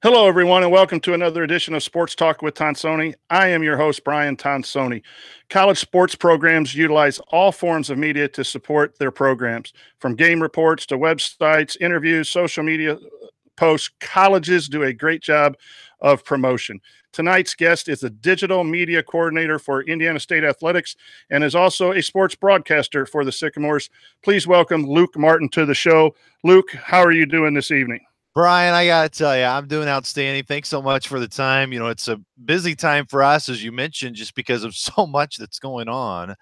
Hello, everyone, and welcome to another edition of Sports Talk with Tonsoni. I am your host, Brian Tonsoni. College sports programs utilize all forms of media to support their programs, from game reports to websites, interviews, social media posts. Colleges do a great job of promotion. Tonight's guest is the digital media coordinator for Indiana State Athletics and is also a sports broadcaster for the Sycamores. Please welcome Luke Martin to the show. Luke, how are you doing this evening? Brian, I got to tell you, I'm doing outstanding. Thanks so much for the time. It's a busy time for us, as you mentioned, just because of so much that's going on.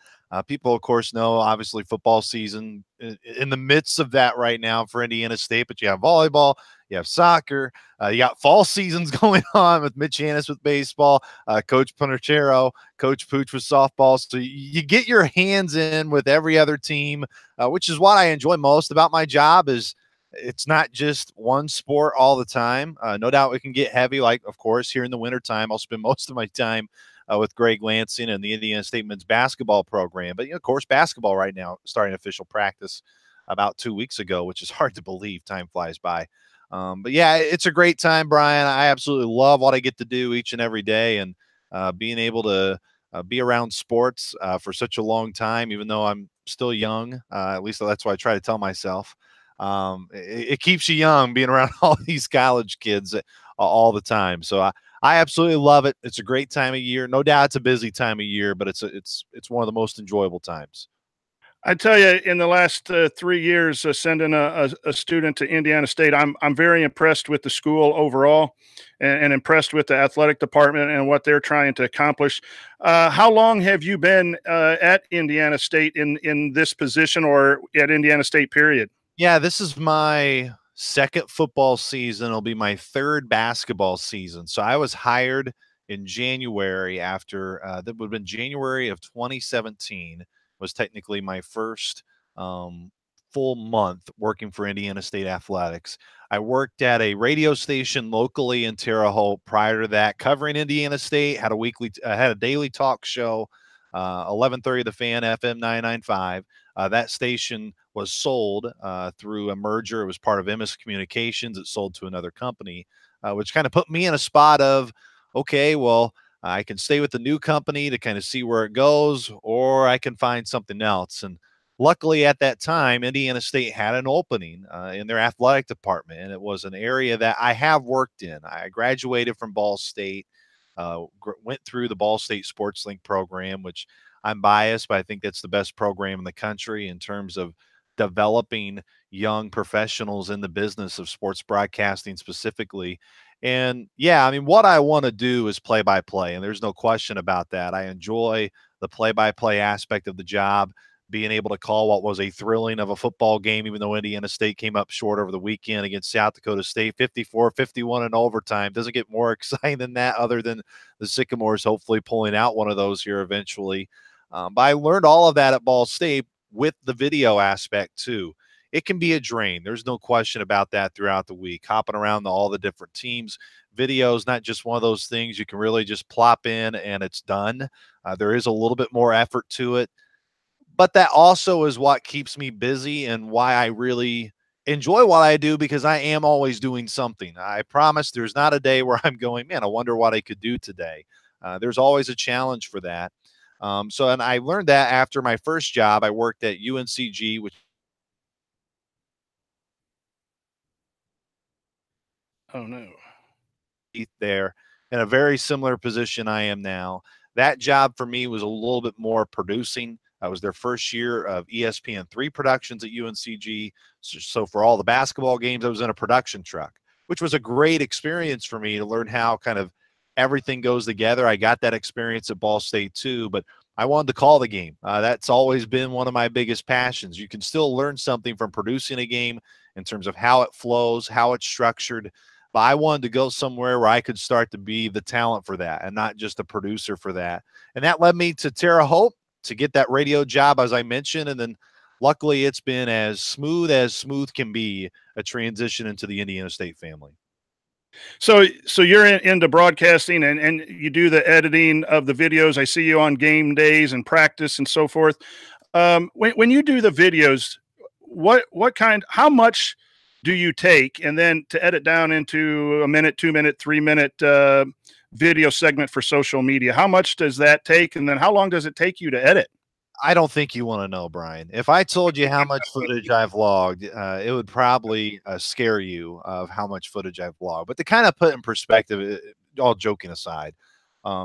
People, of course, know obviously football season in the midst of that right now for Indiana State, but you have volleyball, you have soccer, you got fall seasons going on with Mitch Hannes with baseball, Coach Panachero, Coach Pooch with softball. So you get your hands in with every other team, which is what I enjoy most about my job is it's not just one sport all the time. No doubt it can get heavy. Like, of course, here in the wintertime, I'll spend most of my time with Greg Lansing and the Indiana State men's basketball program. But, of course, basketball right now starting official practice about 2 weeks ago, which is hard to believe. Time flies by. But, yeah, it's a great time, Brian. I absolutely love what I get to do each and every day, and being able to be around sports for such a long time, even though I'm still young. At least that's what I try to tell myself. It keeps you young being around all these college kids all the time. So I absolutely love it. It's a great time of year. No doubt it's a busy time of year, but it's one of the most enjoyable times. I tell you, in the last 3 years, sending a student to Indiana State, I'm very impressed with the school overall, and impressed with the athletic department and what they're trying to accomplish. How long have you been at Indiana State in this position, or at Indiana State? Period. Yeah, this is my second football season. It'll be my third basketball season. So I was hired in January after that would have been January of 2017 was technically my first full month working for Indiana State Athletics. I worked at a radio station locally in Terre Haute prior to that, covering Indiana State. Had a daily talk show, 11:30 The Fan FM 995. That station was sold through a merger. It was part of MS Communications. It sold to another company, which kind of put me in a spot of, okay, well, I can stay with the new company to kind of see where it goes, or I can find something else. And luckily at that time, Indiana State had an opening in their athletic department, and it was an area that I have worked in. I graduated from Ball State, went through the Ball State Sports Link program, which I'm biased, but I think that's the best program in the country in terms of developing young professionals in the business of sports broadcasting specifically. And yeah, I mean, what I want to do is play by play, and there's no question about that. I enjoy the play by play aspect of the job, being able to call what was a thrilling of a football game, even though Indiana State came up short over the weekend against South Dakota State, 54-51 in overtime. Doesn't get more exciting than that, other than the Sycamores hopefully pulling out one of those here eventually. But I learned all of that at Ball State with the video aspect too. It can be a drain. There's no question about that throughout the week, hopping around to all the different teams. Video is not just one of those things you can really just plop in and it's done. There is a little bit more effort to it, but that also is what keeps me busy and why I really enjoy what I do, because I am always doing something. I promise there's not a day where I'm going, man, I wonder what I could do today. There's always a challenge for that. And I learned that after my first job. I worked at UNCG, which Oh no. there in a very similar position I am now. That job for me was a little bit more producing. I was their first year of ESPN3 productions at UNCG. So for all the basketball games, I was in a production truck, which was a great experience for me to learn how kind of everything goes together. I got that experience at Ball State too, but I wanted to call the game. That's always been one of my biggest passions. You can still learn something from producing a game in terms of how it flows, how it's structured. But I wanted to go somewhere where I could start to be the talent for that and not just a producer for that. And that led me to Terre Haute to get that radio job, as I mentioned. And then luckily it's been as smooth can be, a transition into the Indiana State family. So you're into broadcasting, and you do the editing of the videos. I see you on game days and practice and so forth. When you do the videos, how much do you take, and then to edit down into a minute, 2 minute, 3 minute video segment for social media? How much does that take? And then how long does it take you to edit? I don't think you want to know, Brian. If I told you how much footage I've logged, it would probably scare you of how much footage I've logged. But to kind of put in perspective, all joking aside,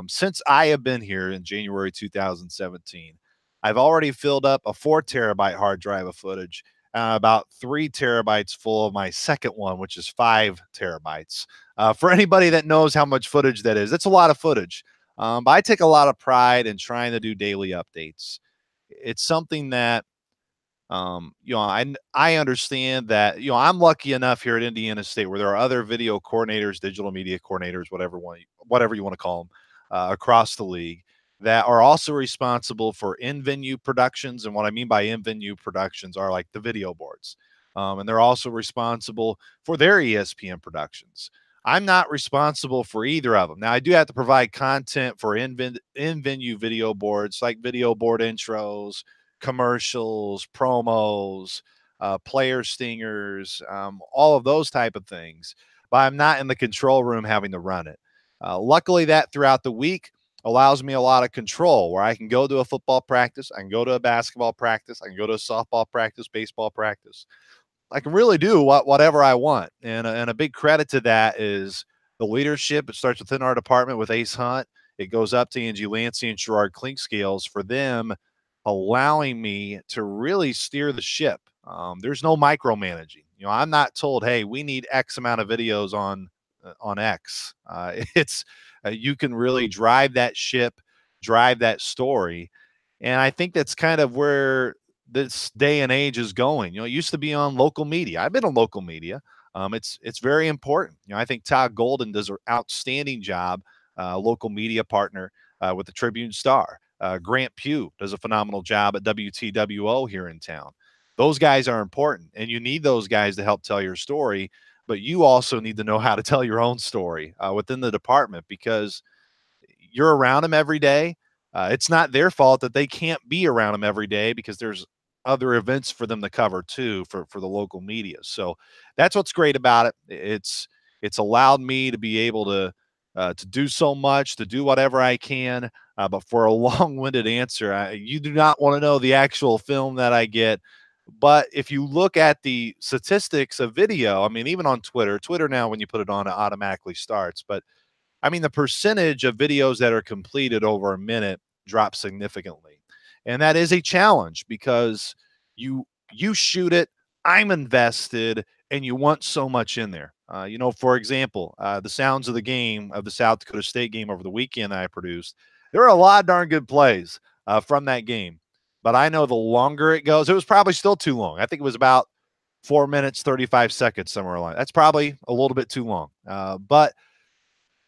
since I have been here in January 2017, I've already filled up a 4 terabyte hard drive of footage, about 3 terabytes full of my second one, which is 5 terabytes. For anybody that knows how much footage that is, it's a lot of footage. But I take a lot of pride in trying to do daily updates. It's something that I understand that I'm lucky enough here at Indiana State where there are other video coordinators, digital media coordinators, whatever you want to call them, across the league that are also responsible for in-venue productions. And what I mean by in-venue productions are like the video boards, and they're also responsible for their ESPN productions. I'm not responsible for either of them. Now, I do have to provide content for in-venue video boards, like video board intros, commercials, promos, player stingers, all of those type of things. But I'm not in the control room having to run it. Luckily, that throughout the week allows me a lot of control where I can go to a football practice, I can go to a basketball practice, I can go to a softball practice, baseball practice. I can really do whatever I want. And a big credit to that is the leadership. It starts within our department with Ace Hunt. It goes up to Angie Lancey and Gerard Clinkscales for them allowing me to really steer the ship. There's no micromanaging. I'm not told, hey, we need X amount of videos on X. It's you can really drive that ship, drive that story. And I think that's kind of where this day and age is going. It used to be on local media. I've been on local media. It's very important. I think Todd Golden does an outstanding job, local media partner with the Tribune Star. Grant Pugh does a phenomenal job at WTWO here in town. Those guys are important, and you need those guys to help tell your story, but you also need to know how to tell your own story within the department because you're around them every day. It's not their fault that they can't be around them every day because there's other events for them to cover too for the local media. So that's what's great about it. It's allowed me to be able to do so much, to do whatever I can. But for a long-winded answer, you do not want to know the actual film that I get. But if you look at the statistics of video, I mean, even on Twitter now, when you put it on, it automatically starts. But I mean, the percentage of videos that are completed over a minute drops significantly. And that is a challenge because you shoot it, I'm invested, and you want so much in there. For example, the sounds of the game of the South Dakota State game over the weekend I produced, there are a lot of darn good plays from that game. But I know the longer it goes, it was probably still too long. I think it was about 4 minutes, 35 seconds, somewhere along. That's probably a little bit too long. But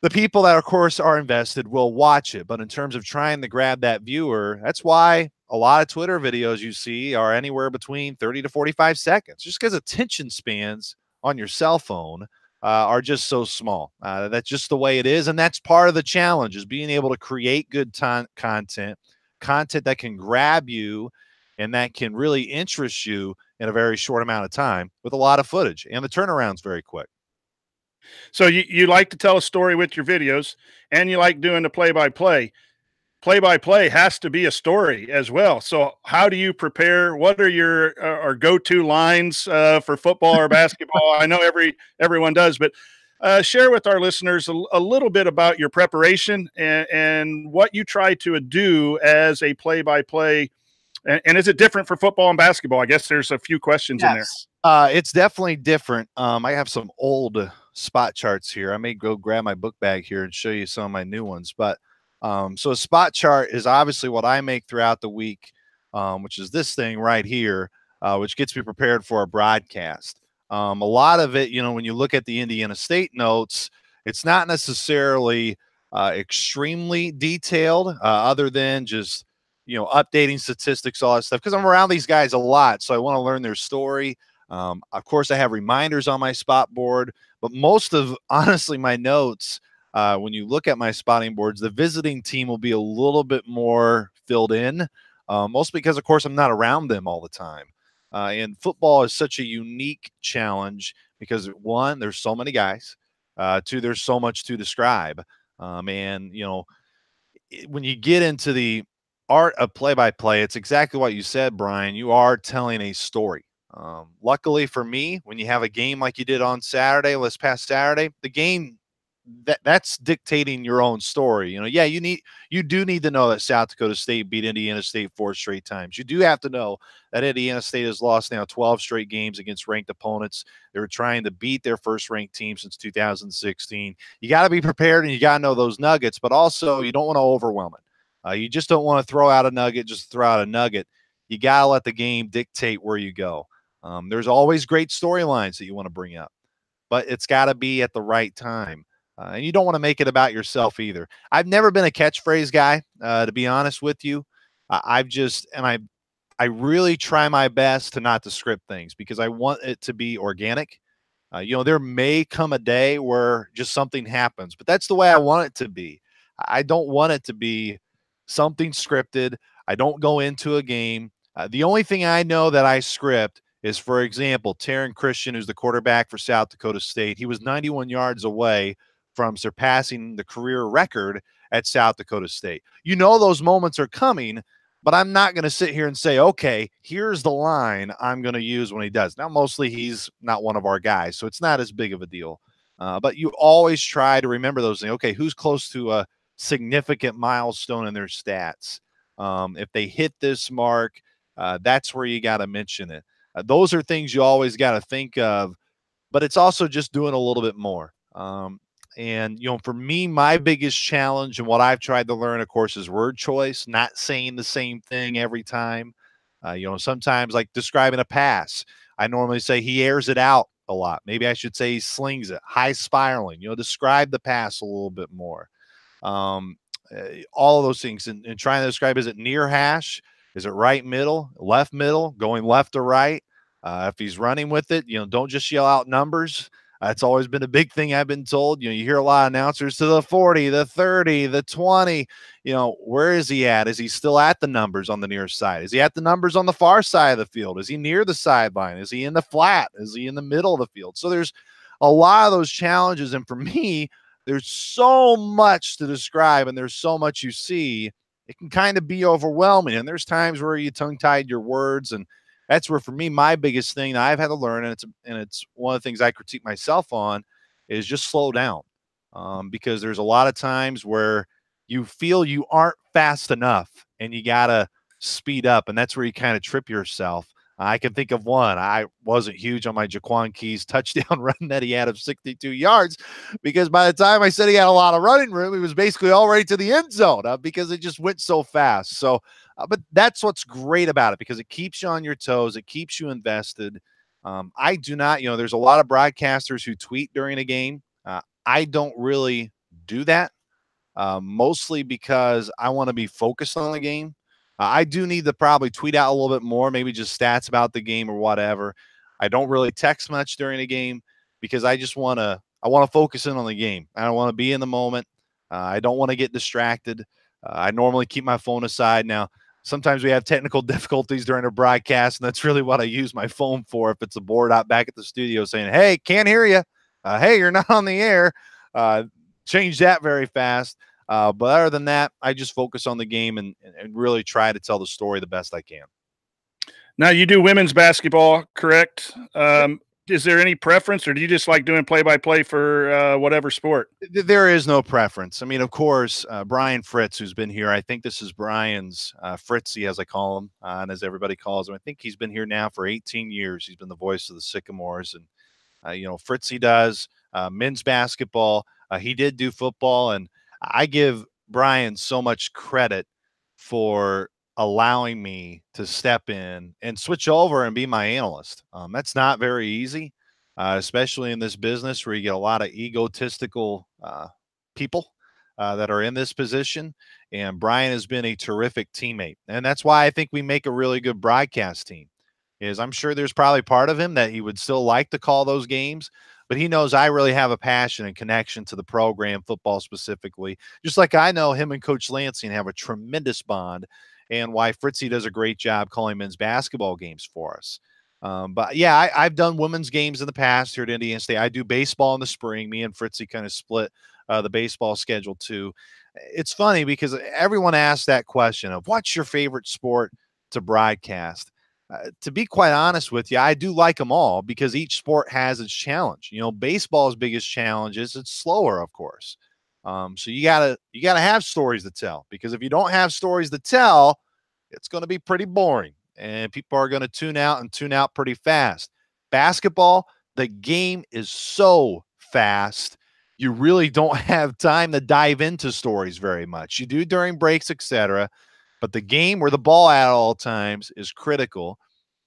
the people that, of course, are invested will watch it. But in terms of trying to grab that viewer, that's why a lot of Twitter videos you see are anywhere between 30 to 45 seconds, just because attention spans on your cell phone are just so small. That's just the way it is. And that's part of the challenge is being able to create good content that can grab you and that can really interest you in a very short amount of time with a lot of footage. And the turnaround's very quick. So you like to tell a story with your videos, and you like doing the play-by-play. Play-by-play has to be a story as well. So how do you prepare? What are your go-to lines for football or basketball? I know everyone does, but share with our listeners a little bit about your preparation and what you try to do as a play-by-play. And is it different for football and basketball? I guess there's a few questions in there. It's definitely different. I have some old spot charts here. I may go grab my book bag here and show you some of my new ones. But so a spot chart is obviously what I make throughout the week, which is this thing right here, which gets me prepared for a broadcast. A lot of it, when you look at the Indiana State notes, it's not necessarily extremely detailed other than just updating statistics, all that stuff, because I'm around these guys a lot. So I want to learn their story. Of course, I have reminders on my spot board, but most of, honestly, my notes, when you look at my spotting boards, the visiting team will be a little bit more filled in, mostly because, of course, I'm not around them all the time. And football is such a unique challenge because, one, there's so many guys. Two, there's so much to describe. And, when you get into the art of play-by-play, it's exactly what you said, Brian. You are telling a story. Luckily for me, when you have a game like you did on Saturday, this past Saturday, the game that's dictating your own story. Yeah, you do need to know that South Dakota State beat Indiana State 4 straight times. You do have to know that Indiana State has lost now 12 straight games against ranked opponents. They were trying to beat their first ranked team since 2016. You got to be prepared, and you got to know those nuggets, but also you don't want to overwhelm it. You just don't want to throw out a nugget, just throw out a nugget. You got to let the game dictate where you go. There's always great storylines that you want to bring up, but it's got to be at the right time. And you don't want to make it about yourself either. I've never been a catchphrase guy, to be honest with you. I really try my best to not to script things because I want it to be organic. There may come a day where just something happens, but that's the way I want it to be. I don't want it to be something scripted. I don't go into a game. The only thing I know that I script is, for example, Taryn Christian, who's the quarterback for South Dakota State. He was 91 yards away from surpassing the career record at South Dakota State. Those moments are coming, but I'm not going to sit here and say, okay, here's the line I'm going to use when he does. Now, mostly he's not one of our guys, so it's not as big of a deal. But you always try to remember those things. Okay, who's close to a significant milestone in their stats? If they hit this mark, that's where you got to mention it. Those are things you always got to think of, but it's also just doing a little bit more. And, for me, my biggest challenge and what I've tried to learn, of course, is word choice, not saying the same thing every time. Sometimes like describing a pass, I normally say he airs it out a lot. Maybe I should say he slings it, high spiraling, describe the pass a little bit more. All of those things and trying to describe, is it near hash? Is it right middle, left middle, going left to right? If he's running with it, don't just yell out numbers. It's always been a big thing I've been told. You hear a lot of announcers to the 40, the 30, the 20. Where is he at? Is he still at the numbers on the near side? Is he at the numbers on the far side of the field? Is he near the sideline? Is he in the flat? Is he in the middle of the field? So there's a lot of those challenges. And for me, there's so much to describe and there's so much you see. It can kind of be overwhelming. And there's times where you tongue-tied your words, and that's where, for me, my biggest thing that I've had to learn, and it's one of the things I critique myself on, is just slow down. Because there's a lot of times where you feel you aren't fast enough and you got to speed up, and that's where you kind of trip yourself. I can think of one. I wasn't huge on my Jaquan Keys touchdown run that he had of 62 yards because by the time I said he had a lot of running room, he was basically already to the end zone because it just went so fast. So, but that's what's great about it because it keeps you on your toes. It keeps you invested. I do not, there's a lot of broadcasters who tweet during a game. I don't really do that, mostly because I want to be focused on the game. I do need to probably tweet out a little bit more, maybe just stats about the game or whatever. I don't really text much during a game because I want to focus in on the game. I don't want to be in the moment. I don't want to get distracted. I normally keep my phone aside. Now, sometimes we have technical difficulties during a broadcast, and that's really what I use my phone for. If it's a board out back at the studio saying, hey, can't hear you. Hey, you're not on the air. Change that very fast. But other than that, I just focus on the game and really try to tell the story the best I can. Now, you do women's basketball, correct? Is there any preference, or do you just like doing play-by-play for whatever sport? There is no preference. I mean, of course, Brian Fritz, who's been here, I think this is Brian's Fritzy, as I call him, and as everybody calls him. I think he's been here now for 18 years. He's been the voice of the Sycamores. And, Fritzy does men's basketball. He did do football, and I give Brian so much credit for allowing me to step in and switch over and be my analyst. That's not very easy, especially in this business where you get a lot of egotistical people that are in this position. And Brian has been a terrific teammate. And that's why I think we make a really good broadcast team. I'm sure there's probably part of him that he would still like to call those games, but he knows I really have a passion and connection to the program, football specifically, just like I know him and Coach Lansing have a tremendous bond, and why Fritzy does a great job calling men's basketball games for us. But yeah, I've done women's games in the past here at Indiana State. I do baseball in the spring. Me and Fritzy kind of split the baseball schedule too. It's funny because everyone asks that question of what's your favorite sport to broadcast. To be quite honest with you, I do like them all because each sport has its challenge. You know, baseball's biggest challenge is it's slower, of course. So you gotta have stories to tell, because if you don't have stories to tell, it's going to be pretty boring and people are going to tune out and tune out pretty fast. Basketball, the game is so fast. You really don't have time to dive into stories very much. You do during breaks, etc. But the game where the ball at all times is critical.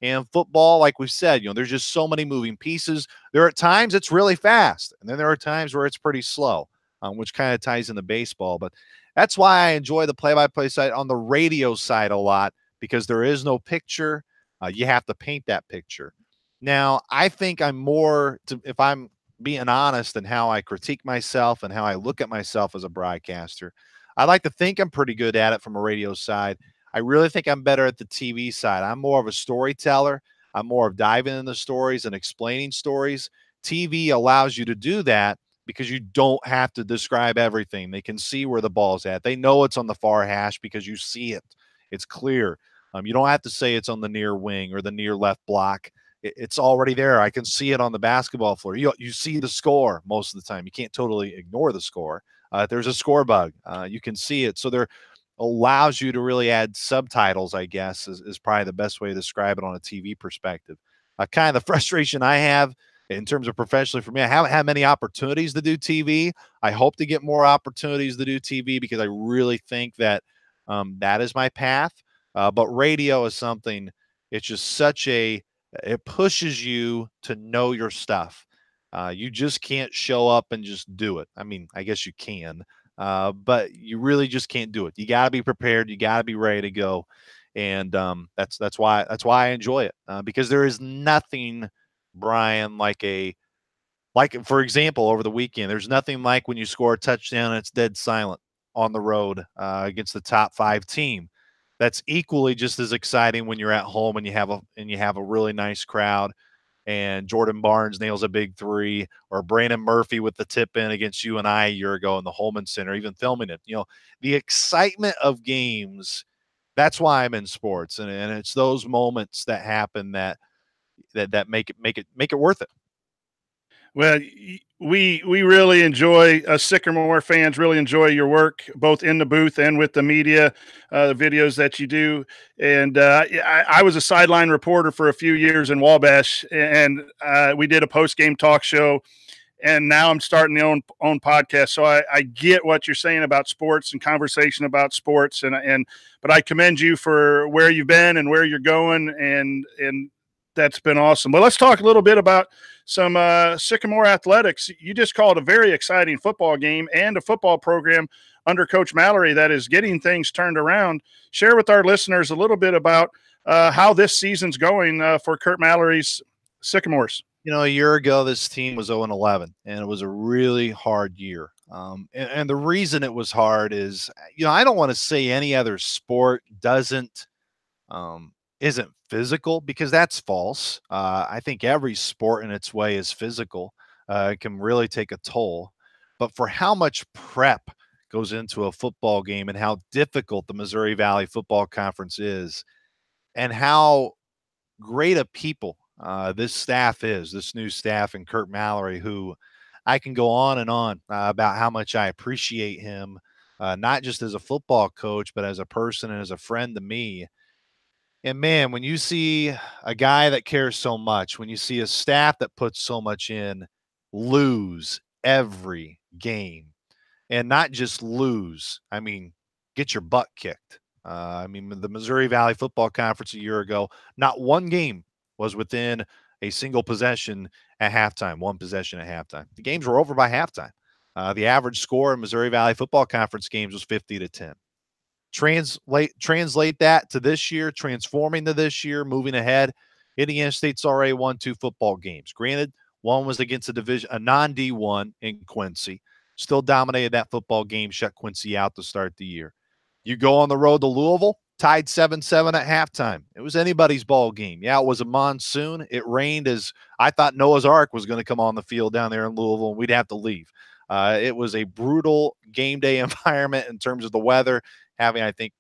And football, like we said, there's just so many moving pieces. There are times it's really fast, and then there are times where it's pretty slow, which kind of ties into baseball. But that's why I enjoy the play-by-play side on the radio side a lot, because there is no picture. You have to paint that picture. Now, I think I'm more, if I'm being honest in how I critique myself and how I look at myself as a broadcaster, I like to think I'm pretty good at it from a radio side. I really think I'm better at the TV side. I'm more of a storyteller. I'm more of diving into stories and explaining stories. TV allows you to do that because you don't have to describe everything. They can see where the ball's at. They know it's on the far hash because you see it. It's clear. You don't have to say it's on the near wing or the near left block. It's already there. I can see it on the basketball floor. You see the score most of the time. You can't totally ignore the score. There's a score bug. You can see it. So there allows you to really add subtitles, I guess, is probably the best way to describe it on a TV perspective. Kind of the frustration I have in terms of professionally for me, I haven't had many opportunities to do TV. I hope to get more opportunities to do TV because I really think that that is my path. But radio is something, it's just it pushes you to know your stuff. You just can't show up and just do it. I mean, I guess you can, but you really just can't do it. You got to be prepared. You got to be ready to go. And that's why I enjoy it, because there is nothing, Brian, like for example, over the weekend, there's nothing like when you score a touchdown and it's dead silent on the road against the top 5 team. That's equally just as exciting when you're at home and you have a really nice crowd and Jordan Barnes nails a big 3, or Brandon Murphy with the tip in against UNI a year ago in the Holman Center, even filming it. The excitement of games, that's why I'm in sports. And it's those moments that happen that make it worth it. Well, we really enjoy, Sycamore fans really enjoy your work, both in the booth and with the media, the videos that you do. And I was a sideline reporter for a few years in Wabash, and we did a post-game talk show. And now I'm starting the own podcast. So I get what you're saying about sports and conversation about sports. But I commend you for where you've been and where you're going. And that's been awesome. But let's talk a little bit about some Sycamore athletics. You just called a very exciting football game and a football program under Coach Mallory that is getting things turned around. Share with our listeners a little bit about how this season's going for Curt Mallory's Sycamores. A year ago, this team was 0-11, and it was a really hard year. And the reason it was hard is, I don't want to say any other sport isn't physical, because that's false. I think every sport in its way is physical. It can really take a toll. But for how much prep goes into a football game and how difficult the Missouri Valley Football Conference is, and how great a people this staff is, this new staff, and Curt Mallory, who I can go on and on about how much I appreciate him, not just as a football coach, but as a person and as a friend to me. And man, when you see a guy that cares so much, when you see a staff that puts so much in, lose every game, and not just lose, I mean, get your butt kicked. The Missouri Valley Football Conference a year ago, not one game was within a single possession at halftime, one possession at halftime. The games were over by halftime. The average score in Missouri Valley Football Conference games was 50-10. Translate that to this year, transforming to this year, moving ahead. Indiana State's already won 2 football games. Granted, one was against a non-D1 in Quincy. Still dominated that football game, shut Quincy out to start the year. You go on the road to Louisville, tied 7-7 at halftime. It was anybody's ball game. Yeah, it was a monsoon. It rained as I thought Noah's Ark was going to come on the field down there in Louisville, and we'd have to leave. It was a brutal game day environment in terms of the weather, having, I think,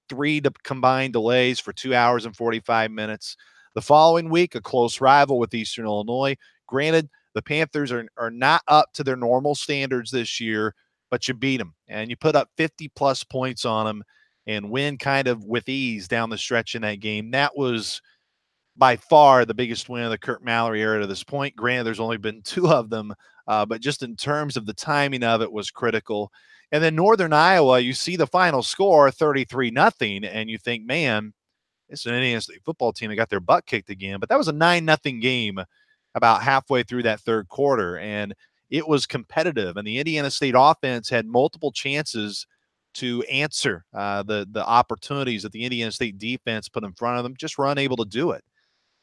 3 combined delays for 2 hours and 45 minutes. The following week, a close rival with Eastern Illinois. Granted, the Panthers are not up to their normal standards this year, but you beat them, and you put up 50-plus points on them and win kind of with ease down the stretch in that game. That was by far the biggest win of the Curt Mallory era to this point. Granted, there's only been 2 of them, but just in terms of the timing of it was critical. And then Northern Iowa, you see the final score, 33-0, and you think, man, it's an Indiana State football team that got their butt kicked again. But that was a 9-0 game about halfway through that third quarter, and it was competitive. And the Indiana State offense had multiple chances to answer the opportunities that the Indiana State defense put in front of them, just were unable to do it.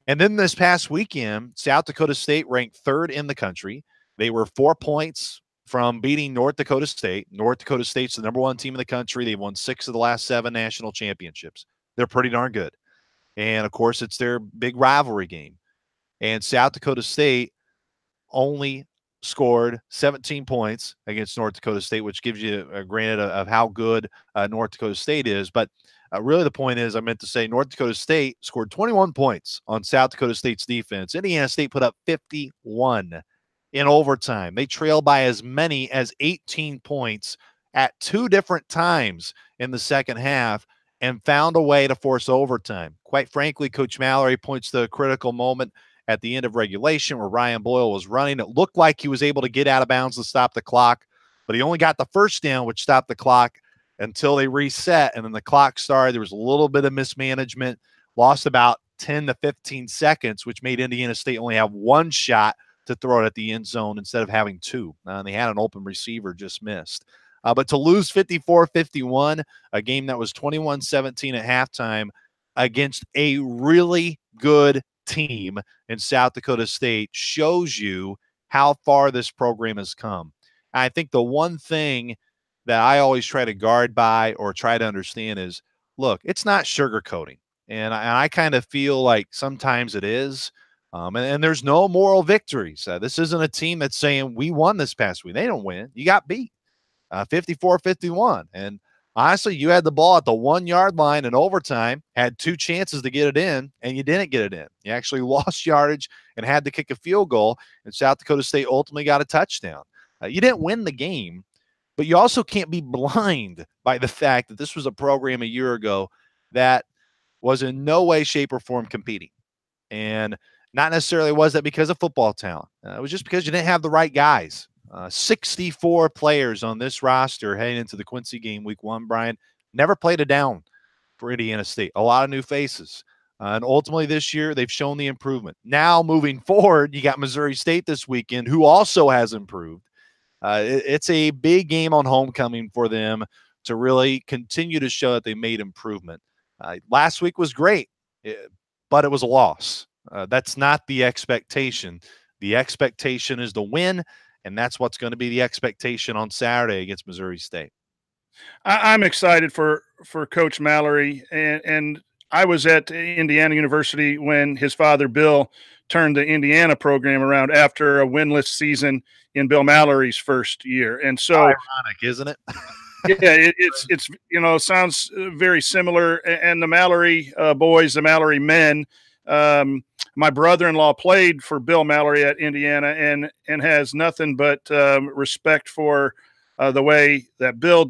And then this past weekend, South Dakota State ranked 3rd in the country. They were 4 points from beating North Dakota State. North Dakota State's the #1 team in the country. They've won 6 of the last 7 national championships. They're pretty darn good. And, of course, it's their big rivalry game. And South Dakota State only scored 17 points against North Dakota State, which gives you a granted of how good North Dakota State is. But really the point is, I meant to say North Dakota State scored 21 points on South Dakota State's defense. Indiana State put up 51 in overtime. They trailed by as many as 18 points at 2 different times in the second half and found a way to force overtime. Quite frankly, Coach Mallory points to a critical moment at the end of regulation where Ryan Boyle was running. It looked like he was able to get out of bounds to stop the clock, but he only got the first down, which stopped the clock until they reset, and then the clock started. There was a little bit of mismanagement, lost about 10 to 15 seconds, which made Indiana State only have 1 shot to throw it at the end zone instead of having 2. And they had an open receiver, just missed. But to lose 54-51, a game that was 21-17 at halftime against a really good team in South Dakota State, shows you how far this program has come. I think the one thing that I always try to guard by or try to understand is, look, it's not sugarcoating. And I kind of feel like sometimes it is. And there's no moral victories. This isn't a team that's saying we won this past week. They don't win. You got beat 54-51. And honestly, you had the ball at the 1-yard line in overtime, had 2 chances to get it in, and you didn't get it in. You actually lost yardage and had to kick a field goal, and South Dakota State ultimately got a touchdown. You didn't win the game, but you also can't be blind by the fact that this was a program a year ago that was in no way, shape, or form competing. And not necessarily was that because of football talent. It was just because you didn't have the right guys. 64 players on this roster heading into the Quincy game week 1, Brian, never played a down for Indiana State. A lot of new faces. And ultimately this year, they've shown the improvement. Now moving forward, you got Missouri State this weekend, who also has improved. It's a big game on homecoming for them to really continue to show that they made improvement. Last week was great, but it was a loss. That's not the expectation. The expectation is to win, and that's what's going to be the expectation on Saturday against Missouri State. I'm excited for Coach Mallory, and I was at Indiana University when his father, Bill, turned the Indiana program around after a winless season in Bill Mallory's first year. And so ironic, isn't it? Yeah, it's sounds very similar. And the Mallory boys, the Mallory men, my brother-in-law played for Bill Mallory at Indiana and has nothing but respect for the way that Bill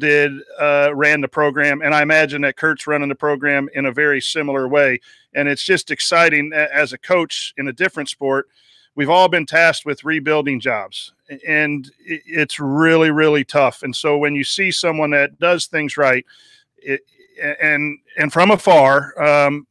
ran the program. And I imagine that Curt's running the program in a very similar way. And it's just exciting as a coach in a different sport. We've all been tasked with rebuilding jobs, and it's really, really tough. And so when you see someone that does things right, and from afar, I'm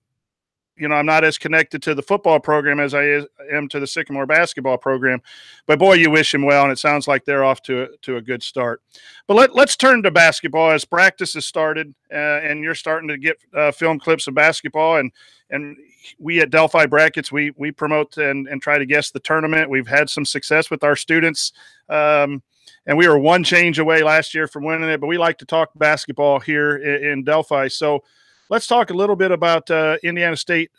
not as connected to the football program as I am to the Sycamore basketball program, but boy, you wish him well. And it sounds like they're off to a good start. But let's turn to basketball as practice has started, and you're starting to get film clips of basketball. And we at Delphi Brackets, we promote and try to guess the tournament. We've had some success with our students, and we were 1 change away last year from winning it. But we like to talk basketball here in Delphi. So let's talk a little bit about Indiana State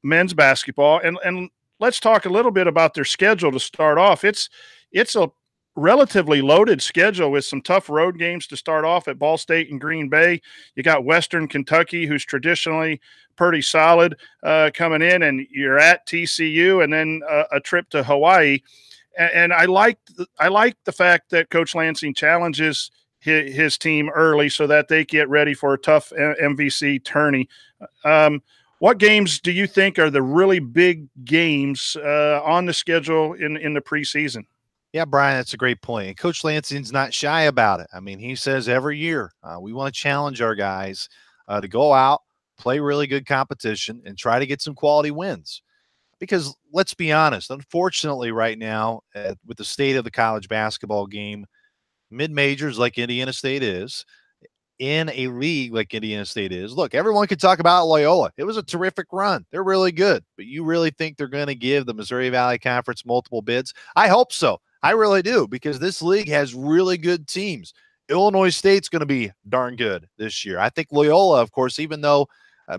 men's basketball, and let's talk a little bit about their schedule to start off. It's a relatively loaded schedule with some tough road games to start off at Ball State and Green Bay. You got Western Kentucky, who's traditionally pretty solid, coming in, and you're at TCU, and then a trip to Hawaii. And I like the fact that Coach Lansing challenges his team early so that they get ready for a tough MVC tourney. What games do you think are the really big games on the schedule in the preseason? Yeah, Brian, that's a great point. And Coach Lansing's not shy about it. I mean, he says every year we want to challenge our guys to go out, play really good competition, and try to get some quality wins. Because let's be honest, unfortunately, right now, with the state of the college basketball game, mid-majors like Indiana State is, in a league like Indiana State is, look, everyone could talk about Loyola. It was a terrific run. They're really good. But you really think they're going to give the Missouri Valley Conference multiple bids? I hope so. I really do, because this league has really good teams. Illinois State's going to be darn good this year. I think Loyola, of course, even though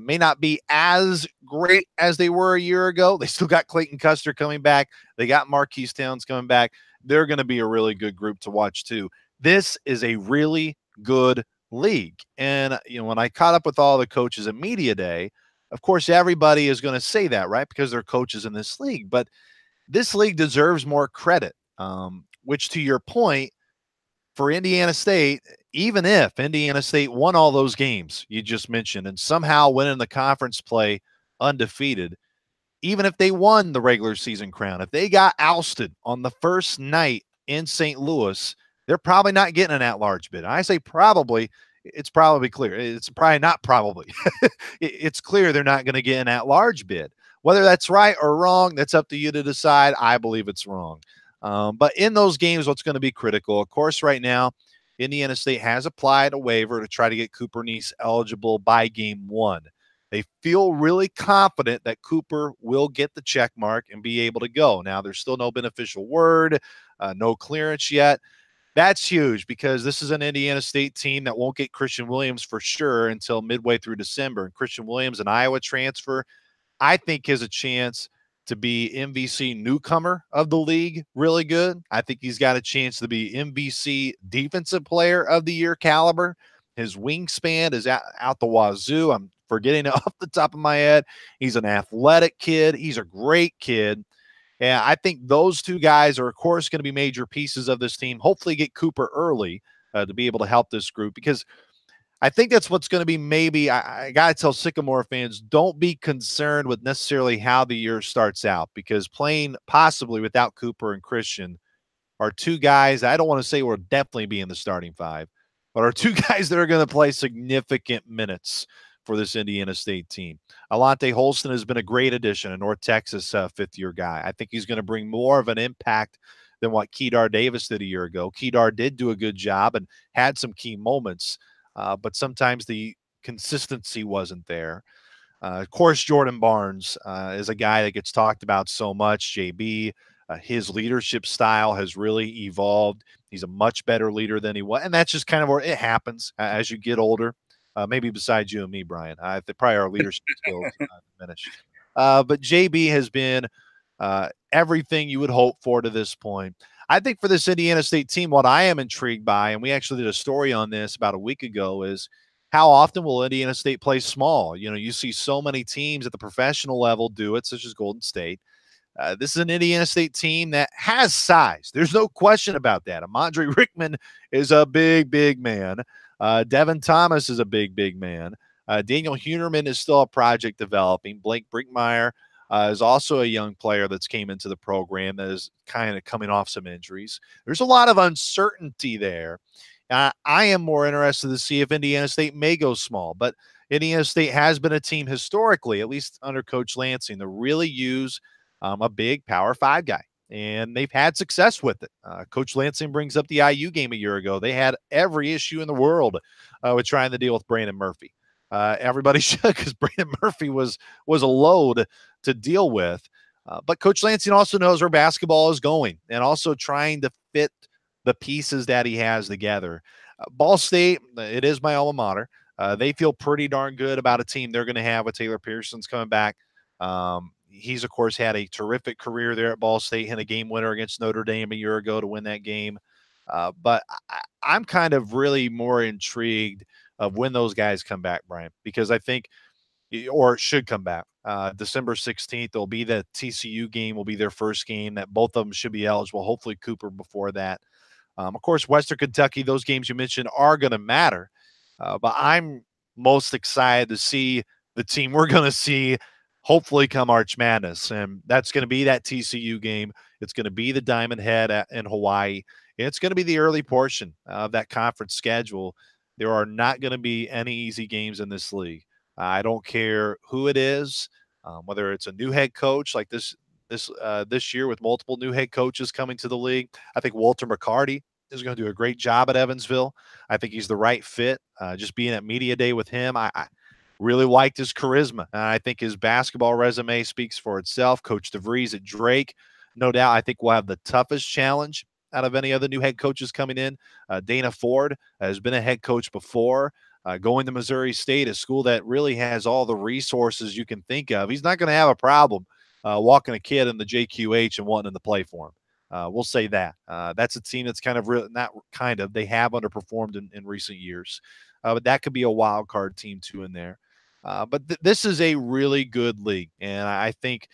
may not be as great as they were a year ago, they still got Clayton Custer coming back. They got Marquise Towns coming back. They're going to be a really good group to watch too. This is a really good league. And, when I caught up with all the coaches at Media Day, of course, everybody is going to say that, right? Because they're coaches in this league. But this league deserves more credit, which, to your point, for Indiana State, even if Indiana State won all those games you just mentioned and somehow went in the conference play undefeated, even if they won the regular season crown, if they got ousted on the first night in St. Louis, they're probably not getting an at-large bid. I say probably. It's probably clear. It's probably not probably. It's clear they're not going to get an at-large bid. Whether that's right or wrong, that's up to you to decide. I believe it's wrong. But in those games, what's going to be critical, of course, right now, Indiana State has applied a waiver to try to get Cooper Neese eligible by game 1. They feel really confident that Cooper will get the check mark and be able to go. Now, there's still no beneficial word, no clearance yet. That's huge, because this is an Indiana State team that won't get Christian Williams for sure until midway through December. And Christian Williams, an Iowa transfer, I think has a chance to be MVC newcomer of the league really good. I think he's got a chance to be MVC defensive player of the year caliber. His wingspan is out the wazoo. I'm forgetting it off the top of my head. He's an athletic kid. He's a great kid. And I think those two guys are, of course, going to be major pieces of this team. Hopefully get Cooper early to be able to help this group, because I think that's what's going to be maybe. I got to tell Sycamore fans, don't be concerned with necessarily how the year starts out, because playing possibly without Cooper and Christian are two guys I don't want to say will definitely be in the starting 5, but are two guys that are going to play significant minutes for this Indiana State team. Alante Holston has been a great addition, a North Texas fifth-year guy. I think he's going to bring more of an impact than what Kedar Davis did a year ago. Kedar did do a good job and had some key moments, but sometimes the consistency wasn't there. Of course, Jordan Barnes is a guy that gets talked about so much. JB, his leadership style has really evolved. He's a much better leader than he was, and that's just kind of where it happens as you get older. Maybe besides you and me, Brian. Probably our leadership skills diminished. But JB has been everything you would hope for to this point. I think for this Indiana State team, what I am intrigued by, and we actually did a story on this about a week ago, is how often will Indiana State play small? You see so many teams at the professional level do it, such as Golden State. This is an Indiana State team that has size. There's no question about that. Amandre Rickman is a big, big man. Devin Thomas is a big, big man. Daniel Hunerman is still a project developing. Blake Brinkmeyer is also a young player that's came into the program that is kind of coming off some injuries. There's a lot of uncertainty there. I am more interested to see if Indiana State may go small, but Indiana State has been a team historically, at least under Coach Lansing, to really use a big Power 5 guy. And they've had success with it. Coach Lansing brings up the IU game a year ago. They had every issue in the world with trying to deal with Brandon Murphy. Everybody should, because Brandon Murphy was a load to deal with. But Coach Lansing also knows where basketball is going and also trying to fit the pieces that he has together. Ball State, it is my alma mater. They feel pretty darn good about a team they're going to have with Taylor Pearson's coming back. He's, of course, had a terrific career there at Ball State, hit a game winner against Notre Dame a year ago to win that game. But I'm kind of really more intrigued of when those guys come back, Brian, because I think – or should come back. December 16th, there'll be the TCU game, will be their first game that both of them should be eligible. Hopefully Cooper before that. Of course, Western Kentucky, those games you mentioned are going to matter. But I'm most excited to see the team we're going to see hopefully come March Madness. And that's going to be that TCU game. It's going to be the Diamond Head in Hawaii. It's going to be the early portion of that conference schedule. There are not going to be any easy games in this league. I don't care who it is, whether it's a new head coach like this year with multiple new head coaches coming to the league. I think Walter McCarty is going to do a great job at Evansville. I think he's the right fit. Just being at Media Day with him, I really liked his charisma. I think his basketball resume speaks for itself. Coach DeVries at Drake, no doubt, I think will have the toughest challenge out of any other new head coaches coming in. Dana Ford has been a head coach before. Going to Missouri State, a school that really has all the resources you can think of. He's not going to have a problem walking a kid in the JQH and wanting to play for him. We'll say that. That's a team that's kind of they have underperformed in recent years. But that could be a wild card team too in there. But this is a really good league. And I think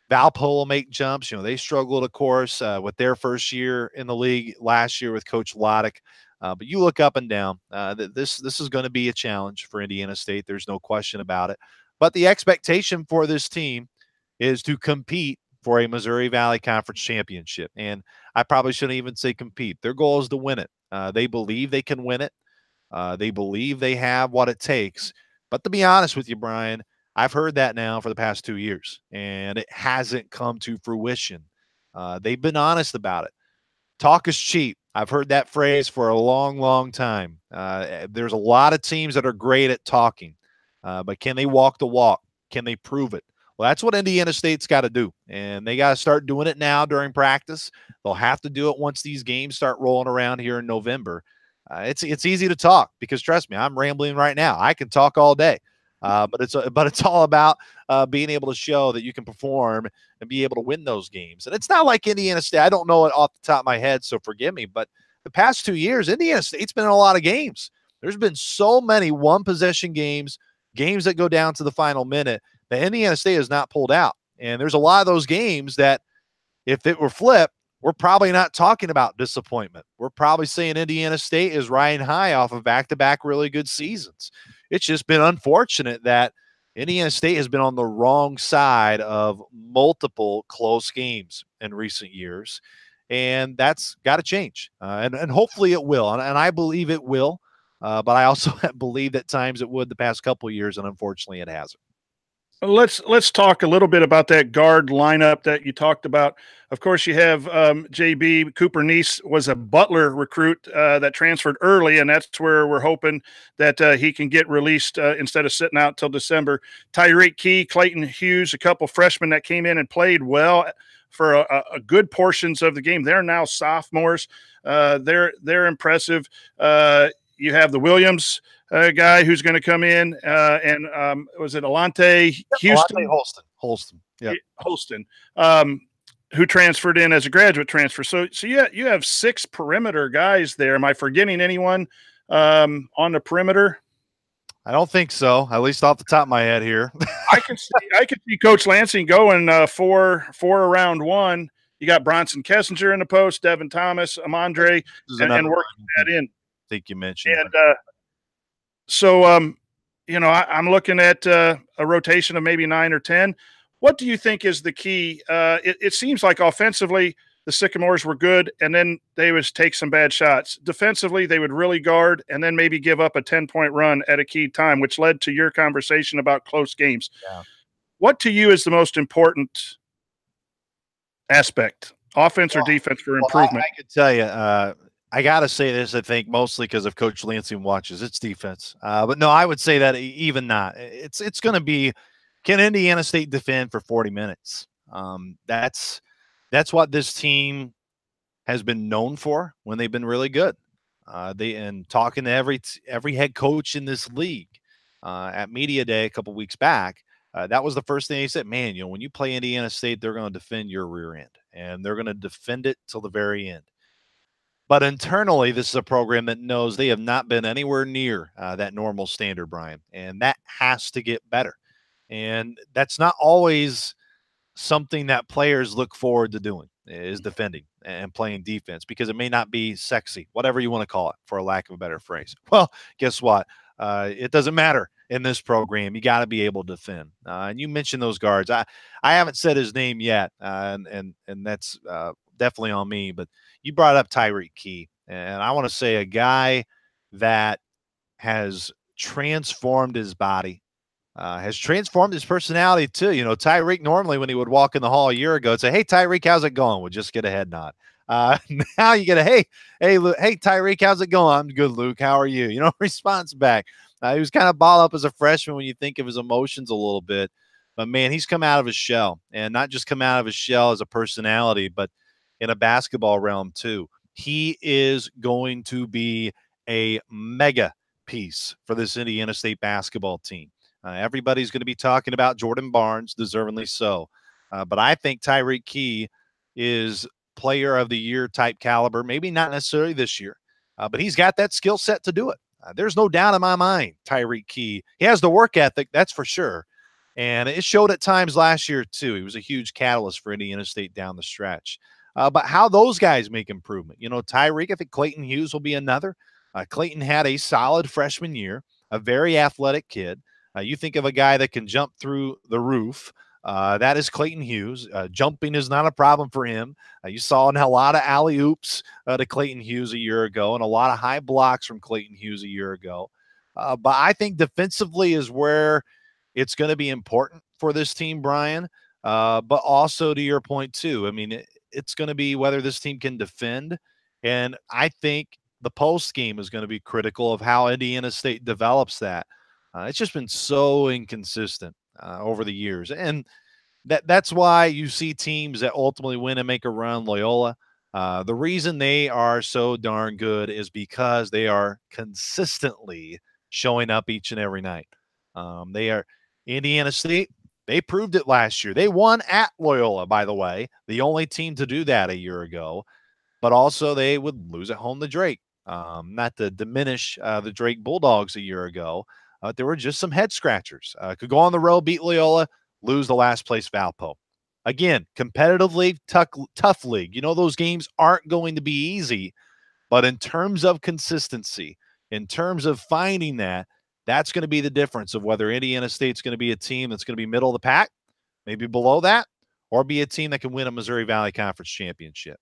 Valpo will make jumps. They struggled, of course, with their first year in the league last year with Coach Loddick. But you look up and down. This is going to be a challenge for Indiana State. There's no question about it. But the expectation for this team is to compete for a Missouri Valley Conference championship. And I probably shouldn't even say compete. Their goal is to win it. They believe they can win it. They believe they have what it takes. But to be honest with you, Brian, I've heard that now for the past 2 years, and it hasn't come to fruition. They've been honest about it. Talk is cheap. I've heard that phrase for a long, long time. There's a lot of teams that are great at talking, but can they walk the walk? Can they prove it? Well, that's what Indiana State's got to do, and they got to start doing it now during practice. They'll have to do it once these games start rolling around here in November. It's easy to talk because, trust me, I'm rambling right now. I can talk all day. But it's all about being able to show that you can perform and be able to win those games. And it's not like Indiana State. I don't know it off the top of my head, so forgive me. But the past 2 years, Indiana State's been in a lot of games. There's been so many one-possession games that go down to the final minute that Indiana State has not pulled out. And there's a lot of those games that if it were flipped, we're probably not talking about disappointment. We're probably saying Indiana State is riding high off of back-to-back really good seasons. It's just been unfortunate that Indiana State has been on the wrong side of multiple close games in recent years, and that's got to change. And hopefully it will, and I believe it will, but I also believe at times it would the past couple of years, and unfortunately it hasn't. Let's talk a little bit about that guard lineup that you talked about. Of course, you have JB. Cooper Neese was a Butler recruit that transferred early, and that's where we're hoping that he can get released instead of sitting out till December. Tyreek Key, Clayton Hughes, a couple freshmen that came in and played well for a good portions of the game. They're now sophomores. They're impressive. You have the Williams guy who's going to come in, and was it Alante Houston? Alante Holston. Yeah, Holston, who transferred in as a graduate transfer. So you have 6 perimeter guys there. Am I forgetting anyone on the perimeter? I don't think so. At least off the top of my head here. I can see Coach Lansing going 4 around 1. You got Bronson Kessinger in the post, Devin Thomas, Amandre, and working that in. I think you mentioned. And so, I'm looking at a rotation of maybe 9 or 10. What do you think is the key? It seems like offensively the Sycamores were good, and then they would take some bad shots. Defensively, they would really guard and then maybe give up a 10-point run at a key time, which led to your conversation about close games. Yeah. What to you is the most important aspect, offense or defense, for improvement? I could tell you, I got to say this, I think, mostly because of Coach Lansing watches. It's defense. But no, I would say that even not. It's going to be, can Indiana State defend for 40 minutes? That's what this team has been known for when they've been really good. And talking to every head coach in this league, at Media Day a couple weeks back. That was the first thing he said. Man, when you play Indiana State, they're going to defend your rear end, and they're going to defend it till the very end. But internally, this is a program that knows they have not been anywhere near that normal standard, Brian, and that has to get better. And that's not always something that players look forward to doing, is defending and playing defense, because it may not be sexy, whatever you want to call it, for a lack of a better phrase. Well, guess what? It doesn't matter in this program. You got to be able to defend. And you mentioned those guards. I haven't said his name yet, and that's definitely on me. But you brought up Tyreke Key, and I want to say a guy that has transformed his body, has transformed his personality too. Tyreke, normally when he would walk in the hall a year ago and say, "Hey, Tyreke, how's it going?" would just get a head nod. Now you get a, hey, Tyreke, how's it going? I'm good, Luke. How are you? Response back. He was kind of ball up as a freshman when you think of his emotions a little bit. But, man, he's come out of his shell, and not just come out of his shell as a personality, but in a basketball realm too. He is going to be a mega piece for this Indiana State basketball team. Everybody's going to be talking about Jordan Barnes, deservingly so. But I think Tyreke Key is player of the year type caliber, maybe not necessarily this year, but he's got that skill set to do it. There's no doubt in my mind, Tyreke Key. He has the work ethic, that's for sure. And it showed at times last year, too. He was a huge catalyst for Indiana State down the stretch. But how those guys make improvement. Tyreke, I think Clayton Hughes will be another. Clayton had a solid freshman year, a very athletic kid. You think of a guy that can jump through the roof. That is Clayton Hughes. Jumping is not a problem for him. You saw a lot of alley-oops to Clayton Hughes a year ago, and a lot of high blocks from Clayton Hughes a year ago. But I think defensively is where it's going to be important for this team, Brian. But also to your point, too, I mean, it's going to be whether this team can defend. And I think the post game is going to be critical of how Indiana State develops that. It's just been so inconsistent over the years. And that's why you see teams that ultimately win and make a run, Loyola. The reason they are so darn good is because they are consistently showing up each and every night. They are Indiana State. They proved it last year. They won at Loyola, by the way, the only team to do that a year ago. But also they would lose at home to Drake. Not to diminish the Drake Bulldogs a year ago. There were just some head scratchers. Could go on the road, beat Loyola, lose the last place Valpo. Again, competitively, tough league. Those games aren't going to be easy. But in terms of consistency, in terms of finding that's going to be the difference of whether Indiana State's going to be a team that's going to be middle of the pack, maybe below that, or be a team that can win a Missouri Valley Conference championship.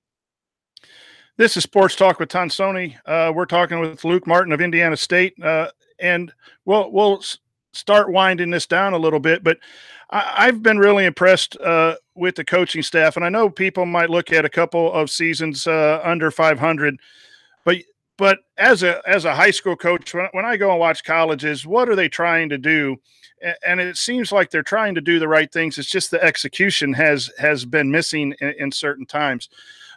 This is Sports Talk with Tonsoni. We're talking with Luke Martin of Indiana State, and we'll start winding this down a little bit. But I've been really impressed with the coaching staff, and I know people might look at a couple of seasons under 500, but as a high school coach, when I go and watch colleges, what are they trying to do? And it seems like they're trying to do the right things. It's just the execution has been missing in certain times.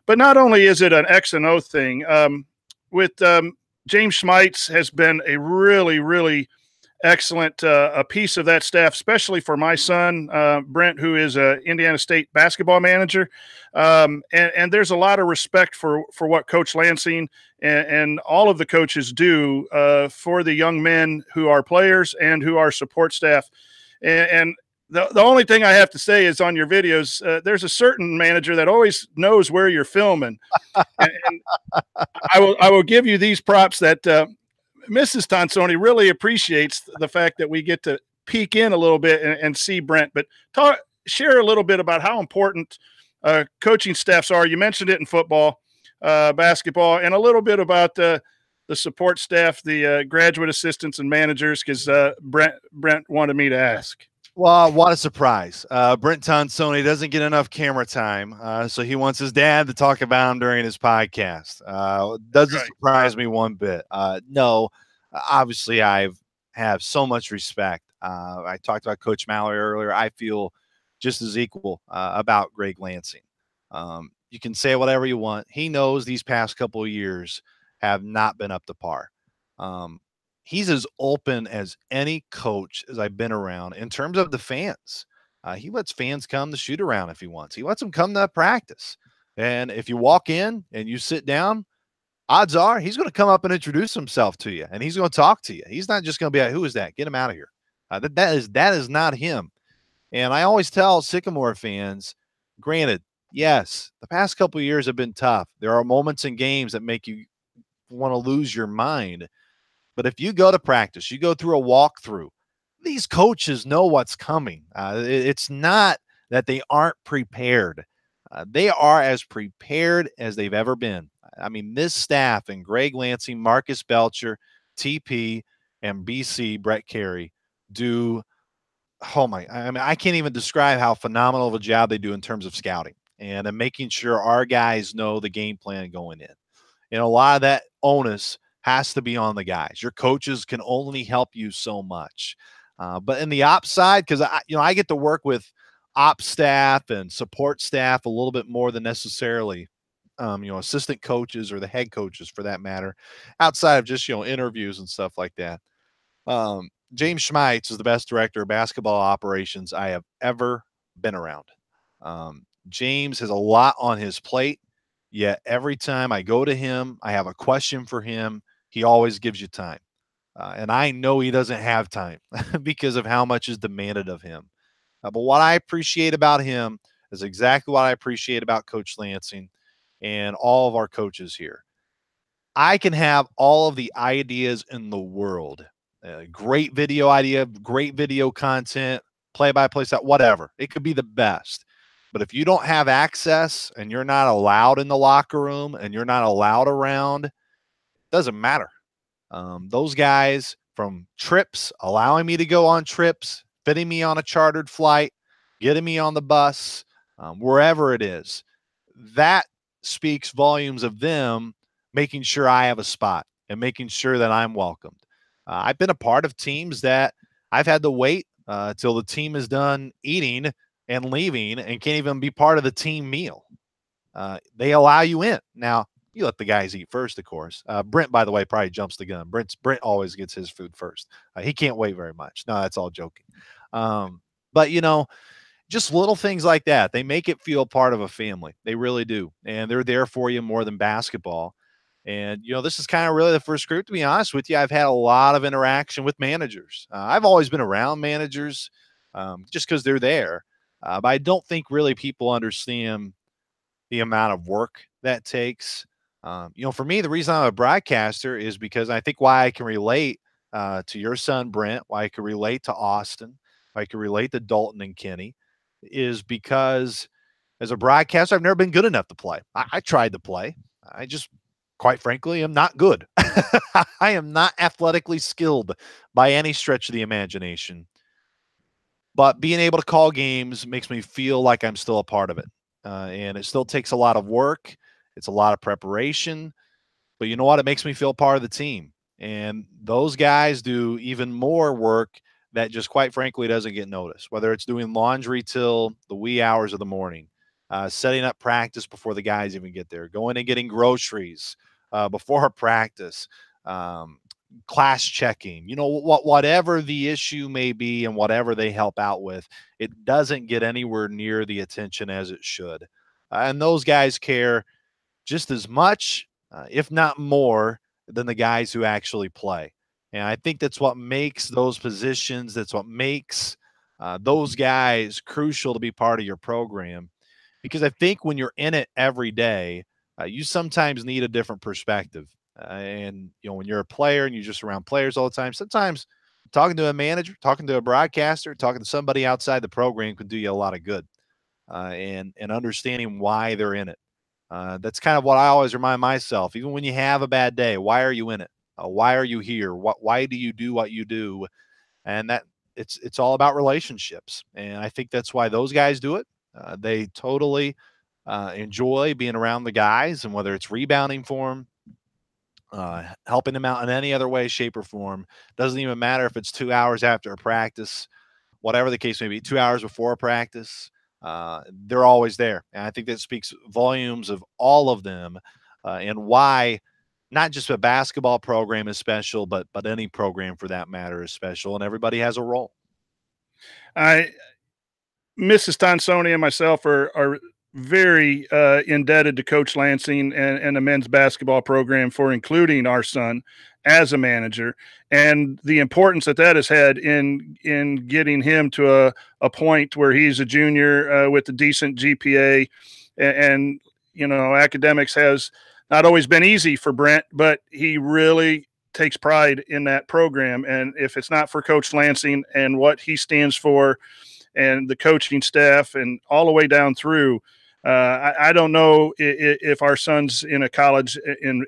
But not only is it an X and O thing, with James Schmeitz has been a really, really excellent a piece of that staff, especially for my son, Brent, who is an Indiana State basketball manager. And there's a lot of respect for what Coach Lansing and all of the coaches do for the young men who are players and who are support staff. And the only thing I have to say is on your videos, there's a certain manager that always knows where you're filming. and I will give you these props that Mrs. Tonsoni really appreciates the fact that we get to peek in a little bit and see Brent. But share a little bit about how important coaching staffs are. You mentioned it in football, basketball, and a little bit about the support staff, the graduate assistants and managers, because Brent wanted me to ask. Well, what a surprise. Brent Tonsoni doesn't get enough camera time, so he wants his dad to talk about him during his podcast. Doesn't surprise me one bit. No, obviously I have so much respect. I talked about Coach Mallory earlier. I feel just as equal about Greg Lansing. You can say whatever you want. He knows these past couple of years have not been up to par. he's as open as any coach as I've been around in terms of the fans. He lets fans come to shoot around if he wants. He lets them come to practice. And if you walk in and you sit down, odds are he's going to come up and introduce himself to you, and he's going to talk to you. He's not just going to be like, "Who is that? Get him out of here." That is not him. And I always tell Sycamore fans, granted, yes, the past couple of years have been tough. There are moments in games that make you want to lose your mind. But if you go to practice, you go through a walkthrough, these coaches know what's coming. It's not that they aren't prepared. They are as prepared as they've ever been. I mean, this staff and Greg Lansing, Marcus Belcher, TP, and BC, Brett Carey, do I mean, I can't even describe how phenomenal of a job they do in terms of scouting and making sure our guys know the game plan going in. And a lot of that onus has to be on the guys. Your coaches can only help you so much. But in the ops side, because I get to work with ops staff and support staff a little bit more than necessarily assistant coaches or the head coaches for that matter, outside of just interviews and stuff like that. James Schmeitz is the best director of basketball operations I have ever been around. James has a lot on his plate, yet every time I go to him, I have a question for him. He always gives you time. And I know he doesn't have time because of how much is demanded of him. But what I appreciate about him is exactly what I appreciate about Coach Lansing and all of our coaches here. I can have all of the ideas in the world. Great video idea, great video content, play-by-play stuff, whatever. It could be the best. But if you don't have access and you're not allowed in the locker room and you're not allowed around, it doesn't matter. Those guys from trips, allowing me to go on trips, fitting me on a chartered flight, getting me on the bus, wherever it is, that speaks volumes of them making sure I have a spot and making sure that I'm welcomed. I've been a part of teams that I've had to wait till the team is done eating and leaving and can't even be part of the team meal. They allow you in. Now, you let the guys eat first, of course. Brent, by the way, probably jumps the gun. Brent always gets his food first. He can't wait very much. No, that's all joking. But, just little things like that. They make it feel part of a family. They really do. And they're there for you more than basketball. And, this is kind of really the first group, to be honest with you. I've had a lot of interaction with managers. I've always been around managers just because they're there. But I don't think really people understand the amount of work that takes. For me, the reason I'm a broadcaster is because I think why I can relate to your son, Brent, why I can relate to Austin, why I can relate to Dalton and Kenny is because as a broadcaster, I've never been good enough to play. I tried to play. I just, quite frankly, am not good. I am not athletically skilled by any stretch of the imagination. But being able to call games makes me feel like I'm still a part of it. And it still takes a lot of work. It's a lot of preparation. But you know what? It makes me feel part of the team. And those guys do even more work that just quite frankly doesn't get noticed, whether it's doing laundry till the wee hours of the morning, setting up practice before the guys even get there, going and getting groceries before practice, class checking, whatever the issue may be and whatever they help out with, it doesn't get anywhere near the attention as it should. And those guys care just as much, if not more, than the guys who actually play. And I think that's what makes those positions, that's what makes those guys crucial to be part of your program. Because I think when you're in it every day, you sometimes need a different perspective. And, when you're a player and you're just around players all the time, sometimes talking to a manager, talking to a broadcaster, talking to somebody outside the program can do you a lot of good. And understanding why they're in it. That's kind of what I always remind myself. Even when you have a bad day, why are you in it? Why are you here? Why do you do what you do? And that it's all about relationships. And I think that's why those guys do it. They totally enjoy being around the guys, and whether it's rebounding for them, helping them out in any other way, shape, or form, doesn't even matter if it's 2 hours after a practice, whatever the case may be, 2 hours before a practice. They're always there. And I think that speaks volumes of all of them and why, not just a basketball program is special, but any program for that matter is special, and everybody has a role. Mrs. Tonsoni and myself are very indebted to Coach Lansing and the men's basketball program for including our son as a manager, and the importance that has had in getting him to a point where he's a junior with a decent GPA, and academics has not always been easy for Brent, but he really takes pride in that program. And if it's not for Coach Lansing and what he stands for, and the coaching staff and all the way down through, I don't know if our son's in a college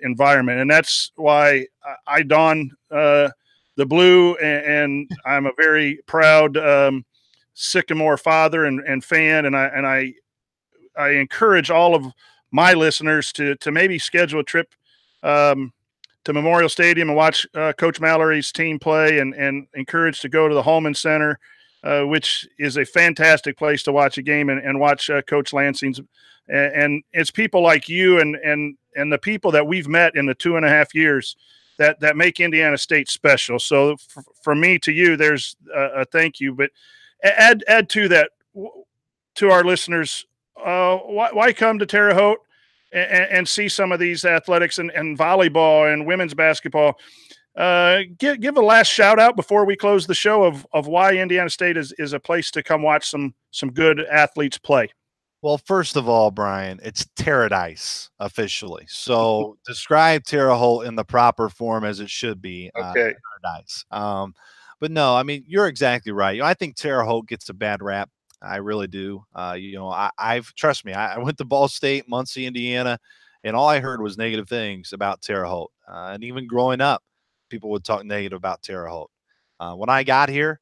environment. And that's why I don the blue, and I'm a very proud Sycamore father and fan. And I encourage all of my listeners to maybe schedule a trip to Memorial Stadium and watch Coach Mallory's team play, and encouraged to go to the Holman Center, which is a fantastic place to watch a game and watch Coach Lansing's. And it's people like you and the people that we've met in the 2.5 years that make Indiana State special. So from me to you, there's a thank you. But add to that, to our listeners, why come to Terre Haute and see some of these athletics and volleyball and women's basketball? Give a last shout out before we close the show of why Indiana State is a place to come watch some good athletes play. Well, first of all, Brian, it's Terradice officially. So describe Terre Haute in the proper form as it should be. Okay. Terradice. But no, I mean, you're exactly right. I think Terre Haute gets a bad rap. I really do. I've trust me. I went to Ball State, Muncie, Indiana, and all I heard was negative things about Terre Haute. And even growing up, people would talk negative about Terre Haute. When I got here,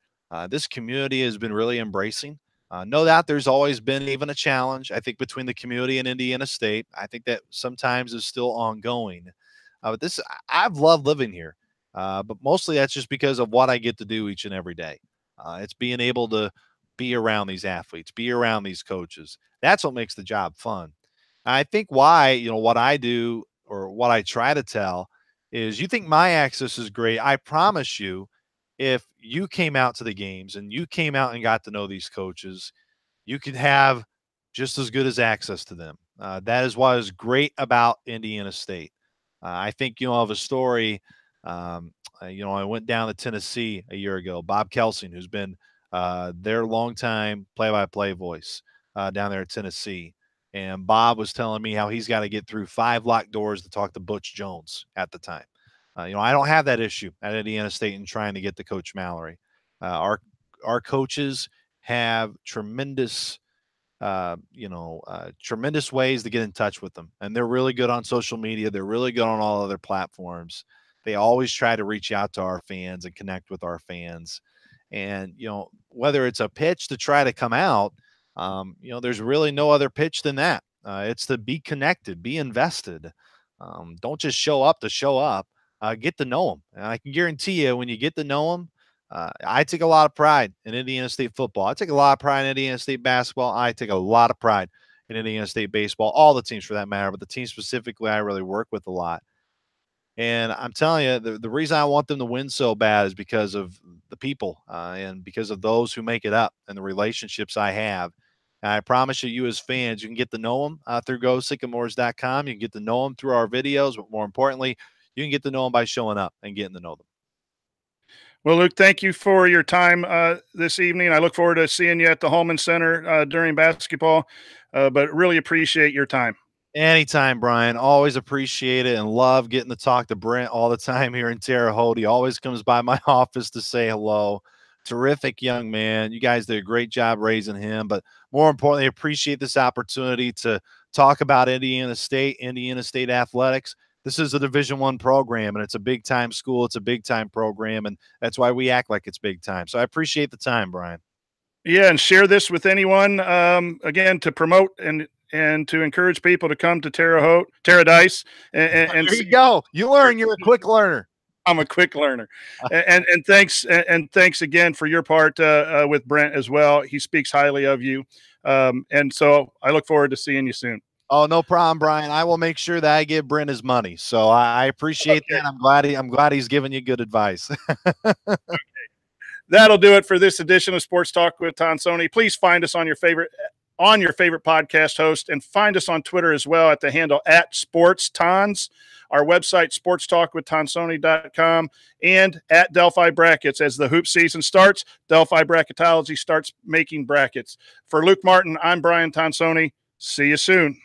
this community has been really embracing. No doubt there's always been even a challenge, I think, between the community and Indiana State. I think that sometimes is still ongoing. But I've loved living here. But mostly that's just because of what I get to do each and every day. It's being able to be around these athletes, be around these coaches. That's what makes the job fun. I think why, what I do or what I try to tell is, you think my access is great. I promise you, if you came out to the games and you came out and got to know these coaches, you could have just as good as access to them. That is what is great about Indiana State. I think, of a story, I went down to Tennessee a year ago. Bob Kelsing, who's been their longtime play-by-play voice down there at Tennessee. And Bob was telling me how he's got to get through 5 locked doors to talk to Butch Jones at the time. I don't have that issue at Indiana State in trying to get to Coach Mallory. Our coaches have tremendous tremendous ways to get in touch with them. And they're really good on social media. They're really good on all other platforms. They always try to reach out to our fans and connect with our fans. And, whether it's a pitch to try to come out, there's really no other pitch than that. It's to be connected, be invested. Don't just show up to show up. Get to know them. And I can guarantee you, when you get to know them, I take a lot of pride in Indiana State football. I take a lot of pride in Indiana State basketball. I take a lot of pride in Indiana State baseball, all the teams for that matter, but the team specifically I really work with a lot. And I'm telling you, the reason I want them to win so bad is because of the people and because of those who make it up and the relationships I have. And I promise you as fans, you can get to know them through GoSycamores.com. You can get to know them through our videos, but more importantly, you can get to know them by showing up and getting to know them. Well, Luke, thank you for your time this evening. I look forward to seeing you at the Holman Center during basketball, but really appreciate your time. Anytime, Brian. Always appreciate it and love getting to talk to Brent all the time here in Terre Haute. He always comes by my office to say hello. Terrific young man. You guys did a great job raising him, but more importantly, appreciate this opportunity to talk about Indiana State athletics. This is a Division I program, and it's a big-time school. It's a big-time program, and that's why we act like it's big time. So I appreciate the time, Brian. Yeah, and share this with anyone, again, to promote and to encourage people to come to Terradice. And there you go. You learn. You're a quick learner. I'm a quick learner. and thanks again for your part with Brent as well. He speaks highly of you. And so I look forward to seeing you soon. Oh, no problem, Brian. I will make sure that I give Brent his money. So I appreciate that. I'm glad he's giving you good advice. That'll do it for this edition of Sports Talk with Tonsoni. Please find us on your favorite podcast host, and find us on Twitter as well at the handle @SportsTons. Our website, sportstalkwithtonsoni.com, and at Delphi Brackets. As the hoop season starts, Delphi Bracketology starts making brackets. For Luke Martin, I'm Brian Tonsoni. See you soon.